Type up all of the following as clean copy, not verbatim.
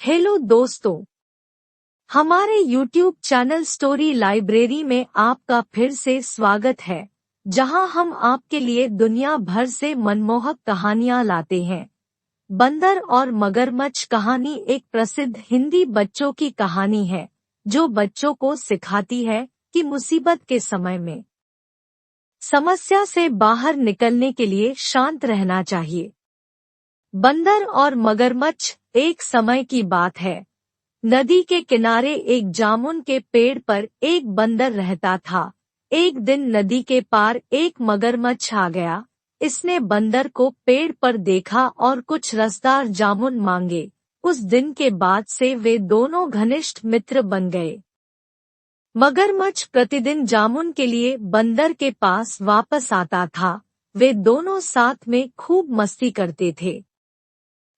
Hello दोस्तों, हमारे YouTube channel story library में आपका फिर से स्वागत है, जहां हम आपके लिए दुनिया भर से मनमोहक कहानियां लाते हैं। बंदर और मगरमच्छ कहानी एक प्रसिद्ध हिंदी बच्चों की कहानी है, जो बच्चों को सिखाती है कि मुसीबत के समय में समस्या से बाहर निकलने के लिए शांत रहना चाहिए। बंदर और मगरमच्छ। एक समय की बात है। नदी के किनारे एक जामुन के पेड़ पर एक बंदर रहता था। एक दिन नदी के पार एक मगरमच्छ आ गया। इसने बंदर को पेड़ पर देखा और कुछ रसदार जामुन मांगे। उस दिन के बाद से वे दोनों घनिष्ठ मित्र बन गए। मगरमच्छ प्रतिदिन जामुन के लिए बंदर के पास वापस आता था। वे दोनों साथ में खूब मस्ती करते थे।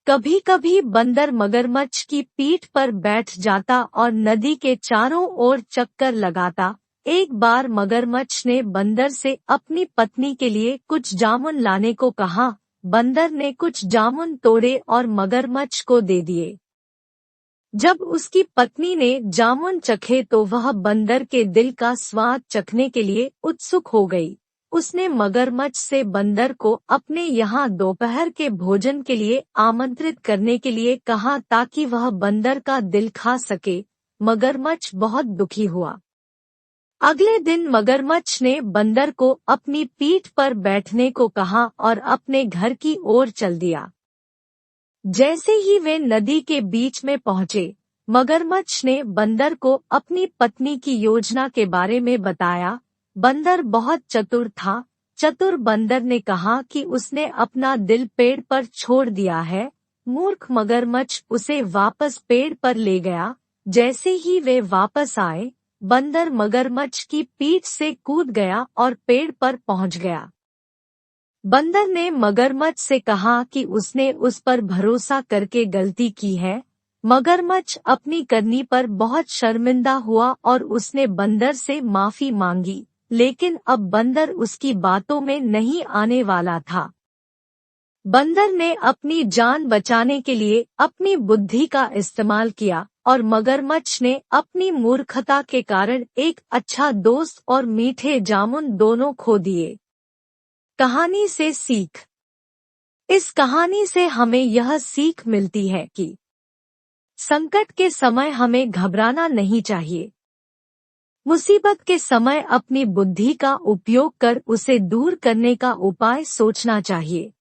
कभी कभी बंदर मगरमच्छ की पीठ पर बैठ जाता और नदी के चारों ओर चक्कर लगाता। एक बार मगरमच्छ ने बंदर से अपनी पत्नी के लिए कुछ जामुन लाने को कहा। बंदर ने कुछ जामुन तोड़े और मगरमच्छ को दे दिए। जब उसकी पत्नी ने जामुन चखे तो वह बंदर के दिल का स्वाद चखने के लिए उत्सुक हो गई। उसने मगरमच्छ से बंदर को अपने यहाँ दोपहर के भोजन के लिए आमंत्रित करने के लिए कहा ताकि वह बंदर का दिल खा सके। मगरमच्छ बहुत दुखी हुआ। अगले दिन मगरमच्छ ने बंदर को अपनी पीठ पर बैठने को कहा और अपने घर की ओर चल दिया। जैसे ही वे नदी के बीच में पहुंचे, मगरमच्छ ने बंदर को अपनी पत्नी की योजना के बारे में बताया। बंदर बहुत चतुर था। चतुर बंदर ने कहा कि उसने अपना दिल पेड़ पर छोड़ दिया है। मूर्ख मगरमच्छ उसे वापस पेड़ पर ले गया। जैसे ही वे वापस आए, बंदर मगरमच्छ की पीठ से कूद गया और पेड़ पर पहुंच गया। बंदर ने मगरमच्छ से कहा कि उसने उस पर भरोसा करके गलती की है। मगरमच्छ अपनी करनी पर बहुत शर्मिंदा हुआ और उसने बंदर से माफी मांगी, लेकिन अब बंदर उसकी बातों में नहीं आने वाला था। बंदर ने अपनी जान बचाने के लिए अपनी बुद्धि का इस्तेमाल किया और मगरमच्छ ने अपनी मूर्खता के कारण एक अच्छा दोस्त और मीठे जामुन दोनों खो दिए। कहानी से सीख। इस कहानी से हमें यह सीख मिलती है कि संकट के समय हमें घबराना नहीं चाहिए। मुसीबत के समय अपनी बुद्धि का उपयोग कर उसे दूर करने का उपाय सोचना चाहिए।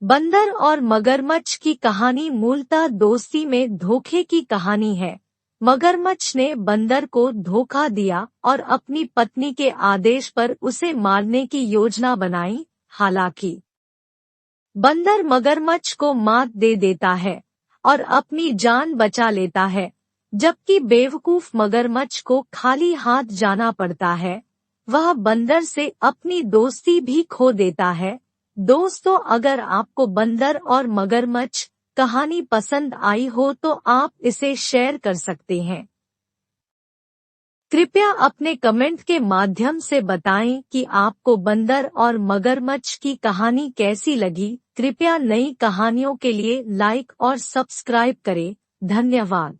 बंदर और मगरमच्छ की कहानी मूलतः दोस्ती में धोखे की कहानी है। मगरमच्छ ने बंदर को धोखा दिया और अपनी पत्नी के आदेश पर उसे मारने की योजना बनाई। हालांकि बंदर मगरमच्छ को मात दे देता है और अपनी जान बचा लेता है, जबकि बेवकूफ मगरमच्छ को खाली हाथ जाना पड़ता है। वह बंदर से अपनी दोस्ती भी खो देता है। दोस्तों, अगर आपको बंदर और मगरमच्छ कहानी पसंद आई हो तो आप इसे शेयर कर सकते हैं। कृपया अपने कमेंट के माध्यम से बताएं कि आपको बंदर और मगरमच्छ की कहानी कैसी लगी। कृपया नई कहानियों के लिए लाइक और सब्सक्राइब करें। धन्यवाद।